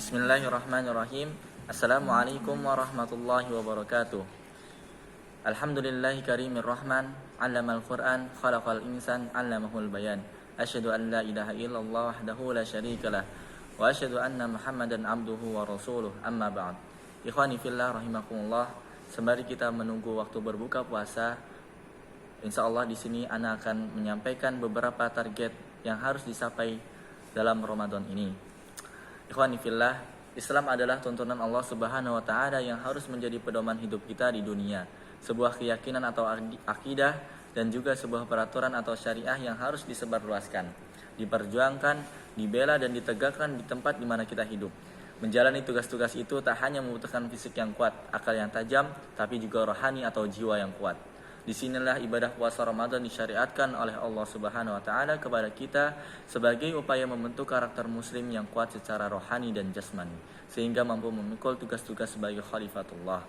Bismillahirrahmanirrahim. Assalamualaikum warahmatullahi wabarakatuh. Alhamdulillahi karimir rahman, 'allamal Qur'an, khalaqal insan, 'allamahul bayan. Asyhadu an la ilaha illallah wahdahu la syarikalah wa asyhadu anna Muhammadan abduhu wa rasuluh. Amma ba'd. Ikhwani fillah rahimakumullah. Sembari kita menunggu waktu berbuka puasa, insyaallah di sini ana akan menyampaikan beberapa target yang harus dicapai dalam Ramadan ini. Ikhwani fillah, Islam adalah tuntunan Allah Subhanahu wa taala yang harus menjadi pedoman hidup kita di dunia. Sebuah keyakinan atau akidah dan juga sebuah peraturan atau syariah yang harus disebarluaskan, diperjuangkan, dibela dan ditegakkan di tempat di mana kita hidup. Menjalani tugas-tugas itu tak hanya membutuhkan fisik yang kuat, akal yang tajam, tapi juga rohani atau jiwa yang kuat. Disinilah ibadah puasa Ramadan disyariatkan oleh Allah Subhanahu wa taala kepada kita sebagai upaya membentuk karakter muslim yang kuat secara rohani dan jasmani, sehingga mampu memikul tugas-tugas sebagai khalifatullah.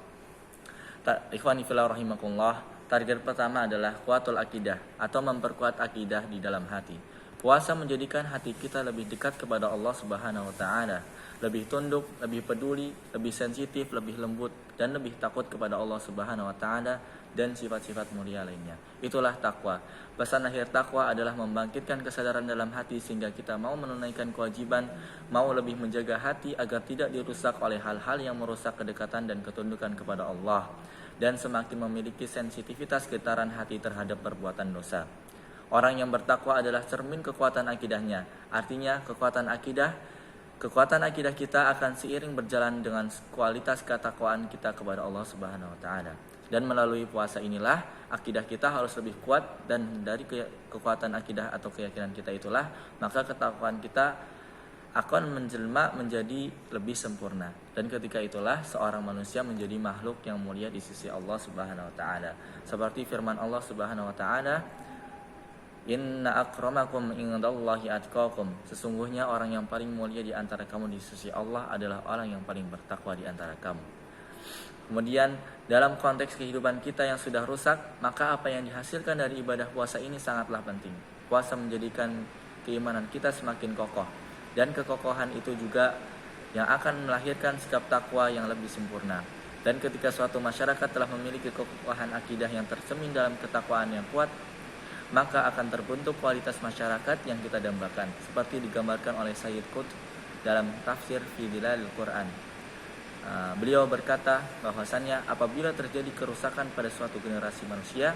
Ikhwani fillah rahimakumullah, target pertama adalah kuatul akidah atau memperkuat akidah di dalam hati. Puasa menjadikan hati kita lebih dekat kepada Allah Subhanahu wa taala, lebih tunduk, lebih peduli, lebih sensitif, lebih lembut dan lebih takut kepada Allah Subhanahu wa taala dan sifat-sifat mulia lainnya. Itulah takwa. Pesan akhir takwa adalah membangkitkan kesadaran dalam hati sehingga kita mau menunaikan kewajiban, mau lebih menjaga hati agar tidak dirusak oleh hal-hal yang merusak kedekatan dan ketundukan kepada Allah, dan semakin memiliki sensitivitas getaran hati terhadap perbuatan dosa. Orang yang bertakwa adalah cermin kekuatan akidahnya. Artinya kekuatan akidah kita akan seiring berjalan dengan kualitas ketakwaan kita kepada Allah Subhanahu wa taala. Dan melalui puasa inilah akidah kita harus lebih kuat, dan dari kekuatan akidah atau keyakinan kita itulah maka ketakwaan kita akan menjelma menjadi lebih sempurna, dan ketika itulah seorang manusia menjadi makhluk yang mulia di sisi Allah Subhanahu wa taala. Seperti firman Allah Subhanahu wa taala, "Inna akramakum indallahi atqakum." Sesungguhnya orang yang paling mulia di antara kamu di sisi Allah adalah orang yang paling bertakwa di antara kamu. Kemudian dalam konteks kehidupan kita yang sudah rusak, maka apa yang dihasilkan dari ibadah puasa ini sangatlah penting. Puasa menjadikan keimanan kita semakin kokoh, dan kekokohan itu juga yang akan melahirkan sikap takwa yang lebih sempurna. Dan ketika suatu masyarakat telah memiliki kekokohan akidah yang tercermin dalam ketakwaan yang kuat, maka akan terbentuk kualitas masyarakat yang kita dambakan, seperti digambarkan oleh Sayyid Qutb dalam tafsir Fi Dhilalil Quran. Beliau berkata bahwasannya apabila terjadi kerusakan pada suatu generasi manusia,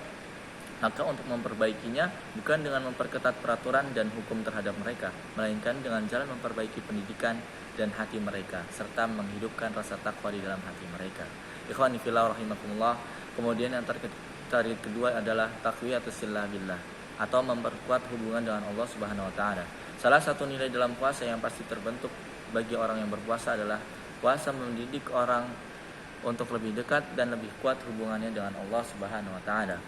maka untuk memperbaikinya bukan dengan memperketat peraturan dan hukum terhadap mereka, melainkan dengan jalan memperbaiki pendidikan dan hati mereka, serta menghidupkan rasa takwa di dalam hati mereka. Ikhwani fillah rahimakumullah. Kemudian yang target kedua adalah taqwiyatus sillah billah, atau memperkuat hubungan dengan Allah Subhanahu wa taala. Salah satu nilai dalam puasa yang pasti terbentuk bagi orang yang berpuasa adalah puasa mendidik orang untuk lebih dekat dan lebih kuat hubungannya dengan Allah Subhanahu wa taala.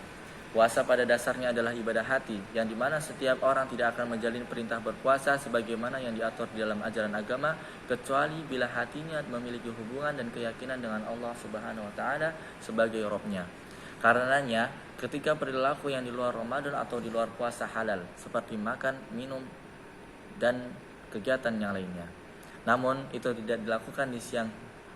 Puasa pada dasarnya adalah ibadah hati, yang dimana setiap orang tidak akan menjalin perintah berpuasa sebagaimana yang diatur di dalam ajaran agama, kecuali bila hatinya memiliki hubungan dan keyakinan dengan Allah Subhanahu wa taala sebagai Rabb-nya. Karenanya, ketika perilaku yang di luar Ramadan atau di luar puasa halal, seperti makan, minum, dan kegiatan yang lainnya, namun itu tidak dilakukan di siang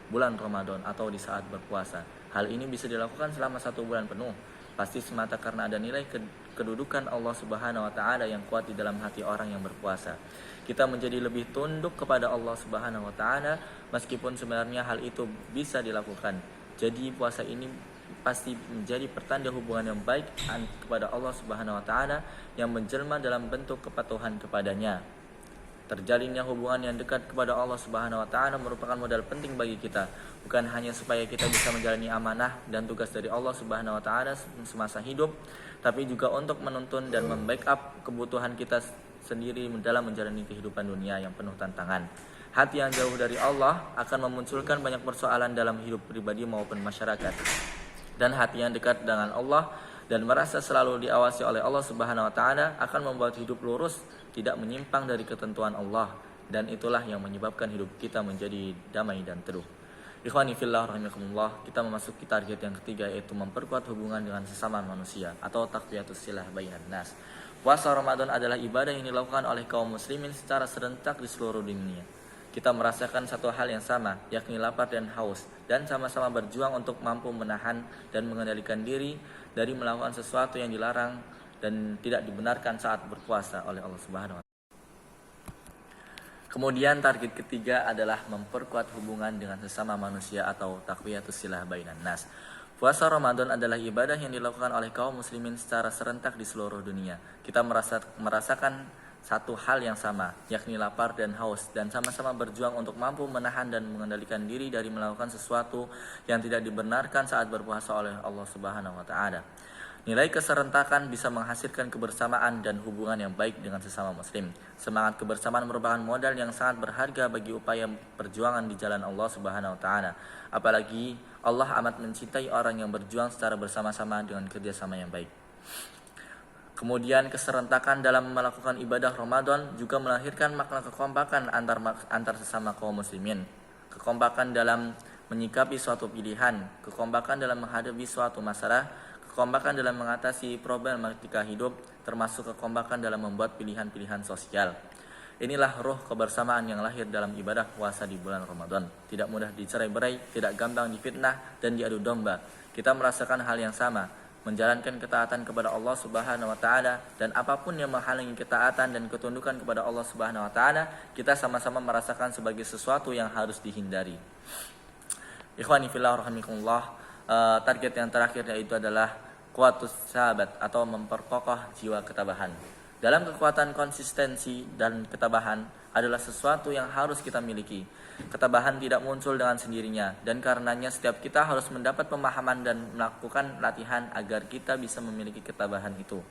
bulan Ramadan atau di saat berpuasa. Hal ini bisa dilakukan selama 1 bulan penuh, pasti semata karena ada nilai kedudukan Allah Subhanahu wa taala yang kuat di dalam hati orang yang berpuasa. Kita menjadi lebih tunduk kepada Allah Subhanahu wa taala, meskipun sebenarnya hal itu bisa dilakukan. Jadi puasa ini pasti menjadi pertanda hubungan yang baik kepada Allah Subhanahu wa taala yang menjelma dalam bentuk kepatuhan kepadanya. Terjalinnya hubungan yang dekat kepada Allah Subhanahu wa taala merupakan modal penting bagi kita, bukan hanya supaya kita bisa menjalani amanah dan tugas dari Allah Subhanahu wa taala semasa hidup, tapi juga untuk menuntun dan membackup kebutuhan kita sendiri dalam menjalani kehidupan dunia yang penuh tantangan. Hati yang jauh dari Allah akan memunculkan banyak persoalan dalam hidup pribadi maupun masyarakat. Dan hati yang dekat dengan Allah dan merasa selalu diawasi oleh Allah Subhanahu wa taala akan membuat hidup lurus, tidak menyimpang dari ketentuan Allah, dan itulah yang menyebabkan hidup kita menjadi damai dan teduh. Ikhwani fillah rahimakumullah, kita memasuki target yang ketiga, yaitu memperkuat hubungan dengan sesama manusia atau taqwiyatus silah bainan nas. Puasa Ramadan adalah ibadah yang dilakukan oleh kaum muslimin secara serentak di seluruh dunia. kita merasakan satu hal yang sama, yakni lapar dan haus, dan sama-sama berjuang untuk mampu menahan dan mengendalikan diri dari melakukan sesuatu yang dilarang dan tidak dibenarkan saat berpuasa oleh Allah Subhanahu wa taala. Kemudian target ketiga adalah memperkuat hubungan dengan sesama manusia atau taqwiyatus silah bainan nas. Puasa Ramadan adalah ibadah yang dilakukan oleh kaum muslimin secara serentak di seluruh dunia. Kita merasakan satu hal yang sama, yakni lapar dan haus, dan sama-sama berjuang untuk mampu menahan dan mengendalikan diri dari melakukan sesuatu yang tidak dibenarkan saat berpuasa oleh Allah Subhanahu wa taala. Nilai keserentakan bisa menghasilkan kebersamaan dan hubungan yang baik dengan sesama muslim. Semangat kebersamaan merupakan modal yang sangat berharga bagi upaya perjuangan di jalan Allah Subhanahu wa taala. Apalagi Allah amat mencintai orang yang berjuang secara bersama-sama dengan kerjasama yang baik. Kemudian keserentakan dalam melakukan ibadah Ramadan juga melahirkan makna kekompakan antar sesama kaum muslimin. Kekompakan dalam menyikapi suatu pilihan, kekompakan dalam menghadapi suatu masalah, kekompakan dalam mengatasi problematika hidup, termasuk kekompakan dalam membuat pilihan-pilihan sosial. Inilah roh kebersamaan yang lahir dalam ibadah puasa di bulan Ramadan. Tidak mudah dicerai-berai, tidak gampang difitnah dan diadu domba. Kita merasakan hal yang sama, menjalankan ketaatan kepada Allah Subhanahu wa taala, dan apapun yang menghalangi ketaatan dan ketundukan kepada Allah Subhanahu wa taala, kita sama-sama merasakan sebagai sesuatu yang harus dihindari. Ikhwani fillah rahimakumullah, target yang terakhir yaitu adalah kuatus sahabat atau memperkokoh jiwa ketabahan. Dalam kekuatan konsistensi dan ketabahan adalah sesuatu yang harus kita miliki. Ketabahan tidak muncul dengan sendirinya, dan karenanya setiap kita harus mendapat pemahaman dan melakukan latihan agar kita bisa memiliki ketabahan itu.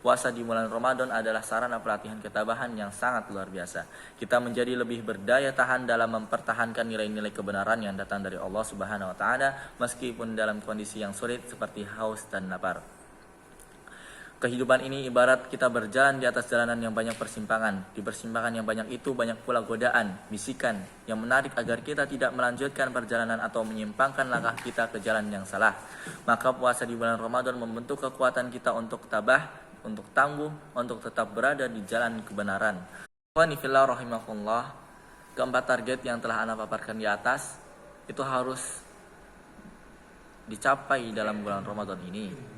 Puasa di bulan Ramadan adalah sarana pelatihan ketabahan yang sangat luar biasa. Kita menjadi lebih berdaya tahan dalam mempertahankan nilai-nilai kebenaran yang datang dari Allah Subhanahu wa taala meskipun dalam kondisi yang sulit seperti haus dan lapar. Kehidupan ini ibarat kita berjalan di atas jalanan yang banyak persimpangan. Di persimpangan yang banyak itu banyak pula godaan, bisikan yang menarik agar kita tidak melanjutkan perjalanan atau menyimpangkan langkah kita ke jalan yang salah. Maka puasa di bulan Ramadan membentuk kekuatan kita untuk tabah, untuk tangguh, untuk tetap berada di jalan kebenaran. Wanifillah rahimakumullah, keempat target yang telah Anda paparkan di atas itu harus dicapai dalam bulan Ramadan ini,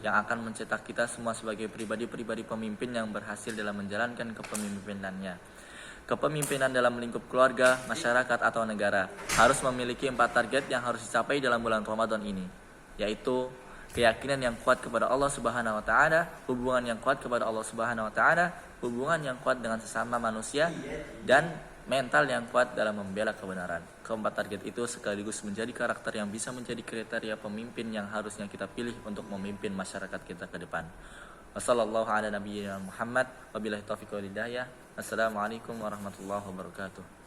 yang akan mencetak kita semua sebagai pribadi-pribadi pemimpin yang berhasil dalam menjalankan kepemimpinannya. Kepemimpinan dalam lingkup keluarga, masyarakat, atau negara harus memiliki 4 target yang harus dicapai dalam bulan Ramadan ini, yaitu keyakinan yang kuat kepada Allah Subhanahu wa taala, hubungan yang kuat kepada Allah Subhanahu wa taala, hubungan yang kuat dengan sesama manusia, dan mental yang kuat dalam membela kebenaran. Keempat target itu sekaligus menjadi karakter yang bisa menjadi kriteria pemimpin yang harusnya kita pilih untuk memimpin masyarakat kita ke depan. Wassallallahu ala nabiyyina Muhammad wabillahi taufiq wal hidayah. Assalamualaikum warahmatullahi wabarakatuh.